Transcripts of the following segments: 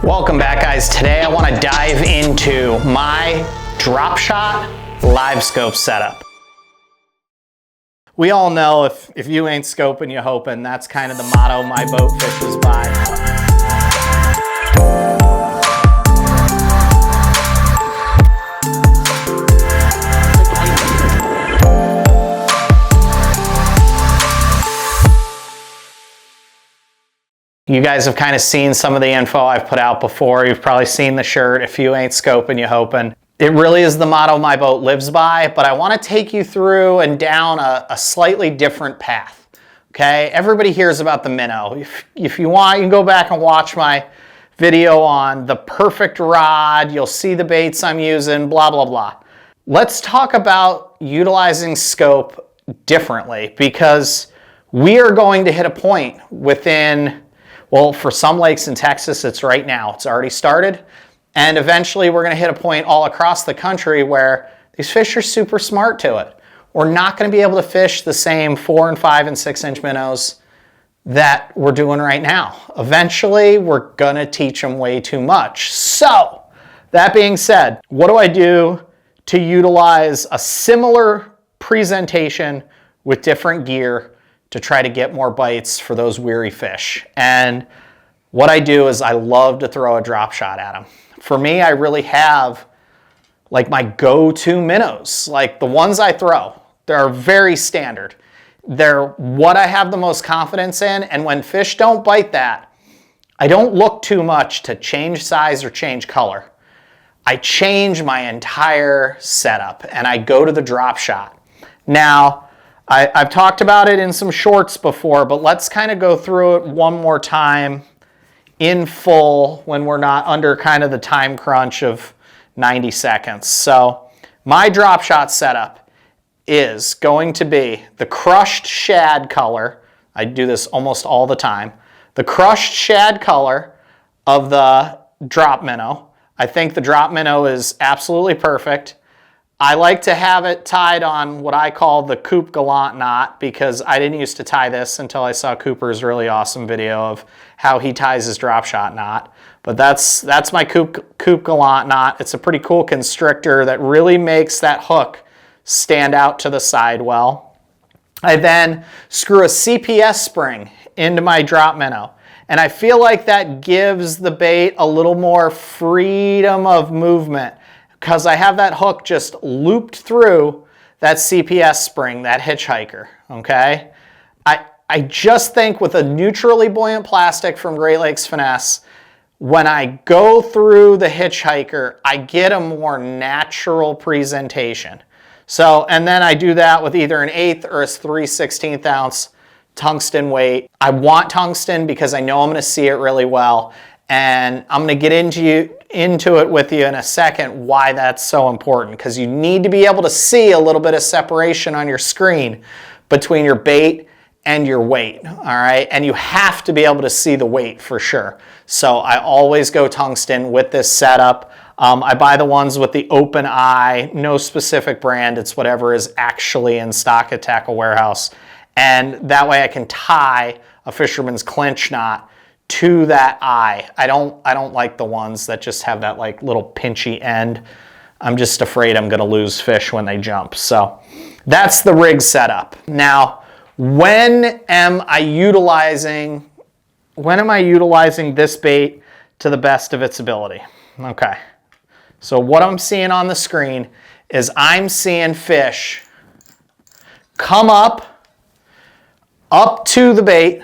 Welcome back, guys. Today I want to dive into my DROPSHOT LIVESCOPE setup. We all know if you ain't scoping, you hoping. That's kind of the motto my boat fishes by. You guys have kind of seen some of the info I've put out before. You've probably seen the shirt, if you ain't scoping, you hoping. It really is the motto my boat lives by, but I want to take you through and down a slightly different path, okay? Everybody hears about the Minnow. If you want, you can go back and watch my video on the perfect rod. You'll see the baits I'm using, blah, blah, blah. Let's talk about utilizing scope differently, because we are going to hit a point within, well, for some lakes in Texas, it's right now. It's already started. And eventually we're going to hit a point all across the country where these fish are super smart to it. We're not going to be able to fish the same 4 and 5 and 6 inch minnows that we're doing right now. Eventually we're going to teach them way too much. So that being said, what do I do to utilize a similar presentation with different gear to try to get more bites for those weary fish? And what I do is I love to throw a drop shot at them. For me, I really have like my go-to minnows, like the ones I throw. They're very standard. They're what I have the most confidence in, and when fish don't bite that, I don't look too much to change size or change color. I change my entire setup and I go to the drop shot. Now, I've talked about it in some shorts before, but let's kind of go through it one more time in full when we're not under kind of the time crunch of 90 seconds. So my drop shot setup is going to be the crushed shad color. I do this almost all the time. The crushed shad color of the drop minnow. I think the drop minnow is absolutely perfect. I like to have it tied on what I call the Coop Gallant knot, because I didn't used to tie this until I saw Cooper's really awesome video of how he ties his drop shot knot. But that's my Coop Gallant knot. It's a pretty cool constrictor that really makes that hook stand out to the side well. I then screw a CPS spring into my drop minnow, and I feel like that gives the bait a little more freedom of movement, because I have that hook just looped through that CPS spring, that hitchhiker, okay? I just think with a neutrally buoyant plastic from Great Lakes Finesse, when I go through the hitchhiker, I get a more natural presentation. So, and then I do that with either an 1/8 or a 3/16 ounce tungsten weight. I want tungsten because I know I'm gonna see it really well. And I'm going to get into it with you in a second why that's so important, because you need to be able to see a little bit of separation on your screen between your bait and your weight, all right? And you have to be able to see the weight for sure. So I always go tungsten with this setup. I buy the ones with the open eye, no specific brand. It's whatever is actually in stock at Tackle Warehouse. And that way I can tie a fisherman's clinch knot to that eye. I don't like the ones that just have that like little pinchy end. I'm just afraid I'm gonna lose fish when they jump. So that's the rig setup. Now, when am I utilizing this bait to the best of its ability? Okay, so what I'm seeing on the screen is I'm seeing fish come up to the bait,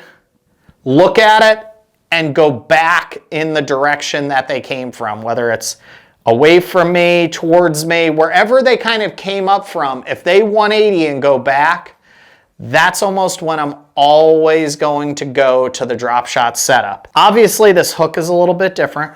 look at it, and go back in the direction that they came from, whether it's away from me, towards me, wherever they kind of came up from. If they 180 and go back, that's almost when I'm always going to go to the drop shot setup. Obviously, this hook is a little bit different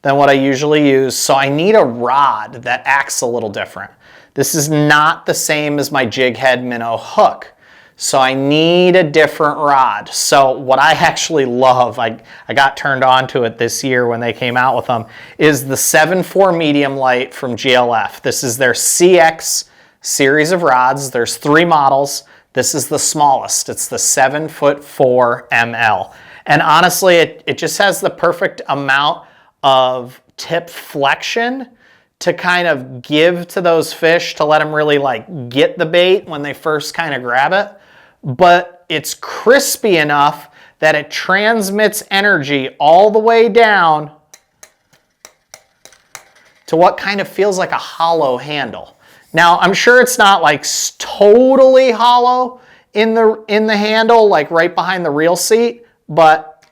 than what I usually use, so I need a rod that acts a little different. This is not the same as my jighead minnow hook. So I need a different rod. So what I actually love, I got turned on to it this year when they came out with them, is the 7.4 medium light from GLF. This is their CX series of rods. There's 3 models. This is the smallest. It's the 7'4" ML. And honestly, it just has the perfect amount of tip flexion to kind of give to those fish to let them really like get the bait when they first kind of grab it. But it's crispy enough that it transmits energy all the way down to what kind of feels like a hollow handle. Now, I'm sure it's not like totally hollow in the handle, like right behind the reel seat, but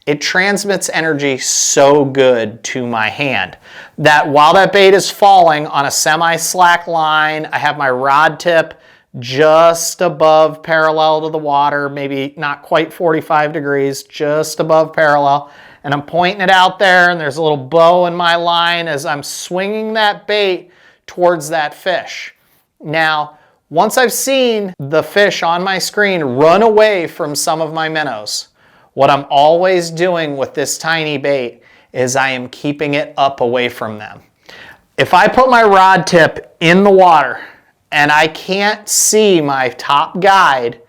it transmits energy so good to my hand that while that bait is falling on a semi-slack line, I have my rod tip just above parallel to the water, maybe not quite 45 degrees, just above parallel. And I'm pointing it out there, and there's a little bow in my line as I'm swinging that bait towards that fish. Now, once I've seen the fish on my screen run away from some of my minnows, what I'm always doing with this tiny bait is I am keeping it up away from them. If I put my rod tip in the water and I can't see my top guide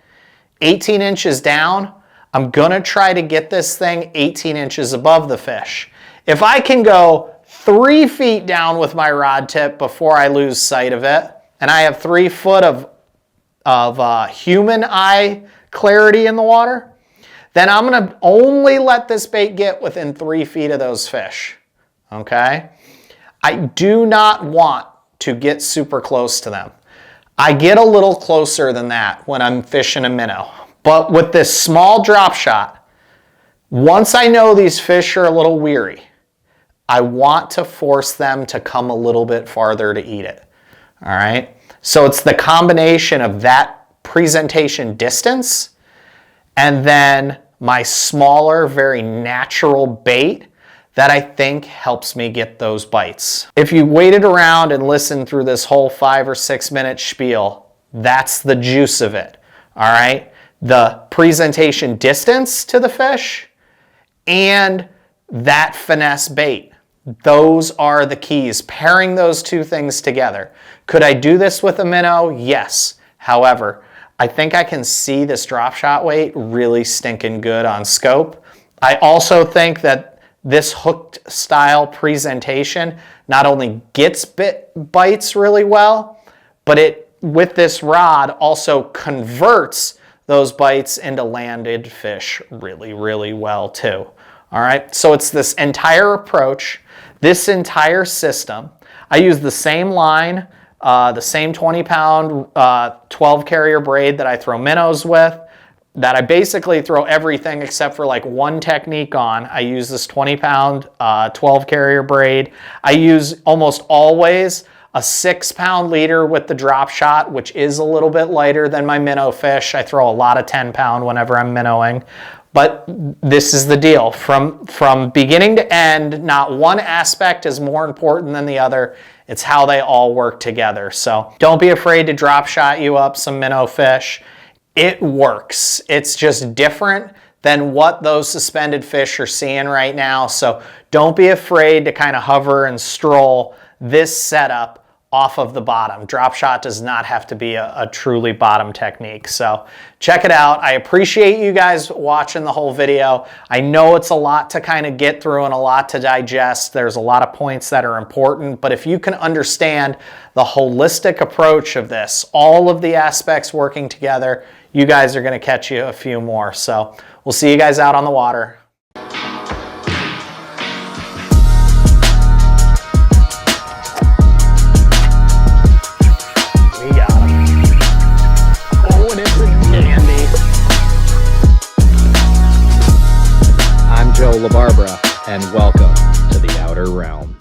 18 inches down, I'm gonna try to get this thing 18 inches above the fish. If I can go 3 feet down with my rod tip before I lose sight of it, and I have 3 foot of human eye clarity in the water, then I'm gonna only let this bait get within 3 feet of those fish, okay? I do not want to get super close to them. I get a little closer than that when I'm fishing a minnow. But with this small drop shot, once I know these fish are a little weary, I want to force them to come a little bit farther to eat it, all right? So it's the combination of that presentation distance and then my smaller, very natural bait that I think helps me get those bites. If you waited around and listened through this whole 5 or 6 minute spiel, that's the juice of it, all right? The presentation distance to the fish and that finesse bait. Those are the keys, pairing those two things together. Could I do this with a minnow? Yes. However, I think I can see this drop shot weight really stinking good on scope. I also think that this hooked style presentation not only gets bites really well, but it, with this rod, also converts those bites into landed fish really, really well too. All right, so it's this entire approach, this entire system. I use the same line, the same 20-pound 12 carrier braid that I throw minnows with, that I basically throw everything except for like one technique on. I use this 20-pound 12 carrier braid. I use almost always a 6-pound leader with the drop shot, which is a little bit lighter than my minnow fish. I throw a lot of 10-pound whenever I'm minnowing. But this is the deal. From beginning to end, not one aspect is more important than the other. It's how they all work together. So don't be afraid to drop shot you up some minnow fish. It works. It's just different than what those suspended fish are seeing right now. So don't be afraid to kind of hover and stroll this setup off of the bottom. Drop shot does not have to be a truly bottom technique. So check it out. I appreciate you guys watching the whole video. I know it's a lot to kind of get through and a lot to digest. There's a lot of points that are important, but if you can understand the holistic approach of this, all of the aspects working together, you guys are going to catch you a few more. So we'll see you guys out on the water. LaBarbera, and welcome to the Outer Realm.